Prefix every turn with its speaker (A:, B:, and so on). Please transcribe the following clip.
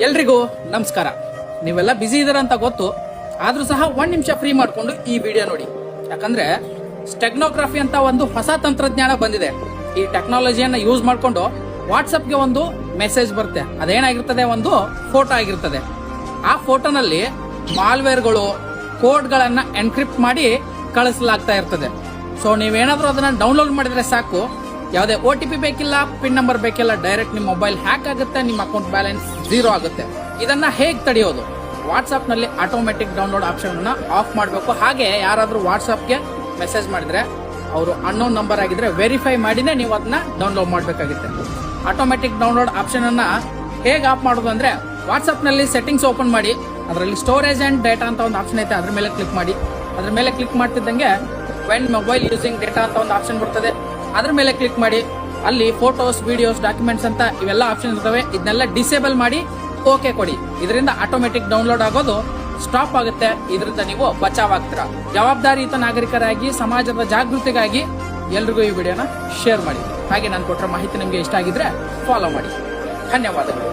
A: ಎಲ್ರಿಗೂ ನಮಸ್ಕಾರ. ನೀವೆಲ್ಲ ಬಿಸಿ ಇದ್ದೀರ ಅಂತ ಗೊತ್ತು, ಆದ್ರೂ ಸಹ 1 ನಿಮಿಷ ಫ್ರೀ ಮಾಡ್ಕೊಂಡು ಈ ವಿಡಿಯೋ ನೋಡಿ. ಯಾಕಂದ್ರೆ ಸ್ಟೆಗ್ನೋಗ್ರಫಿ ಅಂತ ಒಂದು ಹೊಸ ತಂತ್ರಜ್ಞಾನ ಬಂದಿದೆ. ಈ ಟೆಕ್ನಾಲಜಿಯನ್ನ ಯೂಸ್ ಮಾಡ್ಕೊಂಡು ವಾಟ್ಸಪ್ಗೆ ಒಂದು ಮೆಸೇಜ್ ಬರುತ್ತೆ. ಅದೇನಾಗಿರ್ತದೆ, ಒಂದು ಫೋಟೋ ಆಗಿರ್ತದೆ. ಆ ಫೋಟೋನಲ್ಲಿ ಮಾಲ್ವೇರ್ಗಳು, ಕೋಡ್ಗಳನ್ನ ಎನ್ಕ್ರಿಪ್ಟ್ ಮಾಡಿ ಕಳಿಸಲಾಗ್ತಾ ಇರ್ತದೆ. ಸೊ ನೀವೇನಾದ್ರೂ ಅದನ್ನ ಡೌನ್ಲೋಡ್ ಮಾಡಿದ್ರೆ ಸಾಕು, ಯಾವುದೇ OTP ಬೇಕಿಲ್ಲ, ಪಿನ್ ನಂಬರ್ ಬೇಕಿಲ್ಲ, ಡೈರೆಕ್ಟ್ ನಿಮ್ಮ ಮೊಬೈಲ್ ಹ್ಯಾಕ್ ಆಗುತ್ತೆ, ನಿಮ್ಮ ಅಕೌಂಟ್ ಬ್ಯಾಲೆನ್ಸ್ 0 ಆಗುತ್ತೆ. ಇದನ್ನ ಹೇಗೆ ತಡೆಯೋದು? ವಾಟ್ಸ್ಆಪ್ ನಲ್ಲಿ ಆಟೋಮೆಟಿಕ್ ಡೌನ್ಲೋಡ್ ಆಪ್ಷನ್ ಅನ್ನ ಆಫ್ ಮಾಡಬೇಕು. ಹಾಗೆ ಯಾರಾದ್ರೂ ವಾಟ್ಸ್ಆಪ್ಗೆ ಮೆಸೇಜ್ ಮಾಡಿದ್ರೆ ಅವರು ಅನ್ನೋನ್ ನಂಬರ್ ಆಗಿದ್ರೆ ವೆರಿಫೈ ಮಾಡಿನೇ ನೀವು ಅದನ್ನ ಡೌನ್ಲೋಡ್ ಮಾಡಬೇಕಾಗುತ್ತೆ. ಆಟೋಮೆಟಿಕ್ ಡೌನ್ಲೋಡ್ ಆಪ್ಷನ್ ಅನ್ನ ಹೇಗೆ ಆಫ್ ಮಾಡೋದು ಅಂದ್ರೆ, ವಾಟ್ಸ್ಆಪ್ ನಲ್ಲಿ ಸೆಟ್ಟಿಂಗ್ಸ್ ಓಪನ್ ಮಾಡಿ, ಅದರಲ್ಲಿ ಸ್ಟೋರೇಜ್ ಅಂಡ್ ಡೇಟಾ ಅಂತ ಒಂದು ಆಪ್ಷನ್ ಐತೆ, ಅದ್ರ ಮೇಲೆ ಕ್ಲಿಕ್ ಮಾಡಿ. ಅದ್ರ ಮೇಲೆ ಕ್ಲಿಕ್ ಮಾಡ್ತಿದ್ದಂಗೆ ವೆನ್ ಮೊಬೈಲ್ ಯೂಸಿಂಗ್ ಡೇಟಾ ಅಂತ ಒಂದು ಆಪ್ಷನ್ ಬರ್ತದೆ, ಅದ್ರ ಮೇಲೆ ಕ್ಲಿಕ್ ಮಾಡಿ. ಅಲ್ಲಿ ಫೋಟೋಸ್, ವಿಡಿಯೋಸ್, ಡಾಕ್ಯುಮೆಂಟ್ಸ್ ಅಂತ ಇವೆಲ್ಲ ಆಪ್ಷನ್ ಇರ್ತವೆ. ಇದನ್ನೆಲ್ಲ ಡಿಸೇಬಲ್ ಮಾಡಿ ಓಕೆ ಕೊಡಿ. ಇದರಿಂದ ಆಟೋಮೆಟಿಕ್ ಡೌನ್ಲೋಡ್ ಆಗೋದು ಸ್ಟಾಪ್ ಆಗುತ್ತೆ. ಇದರಿಂದ ನೀವು ಬಚಾವ್ ಆಗ್ತೀರಾ. ಜವಾಬ್ದಾರಿಯುತ ನಾಗರಿಕರಾಗಿ ಸಮಾಜದ ಜಾಗೃತಿಗಾಗಿ ಎಲ್ರಿಗೂ ಈ ವಿಡಿಯೋನ ಶೇರ್ ಮಾಡಿ. ಹಾಗೆ ನಾನು ಕೊಟ್ಟಿರೋ ಮಾಹಿತಿ ನಿಮಗೆ ಇಷ್ಟ ಆಗಿದ್ರೆ ಫಾಲೋ ಮಾಡಿ. ಧನ್ಯವಾದಗಳು.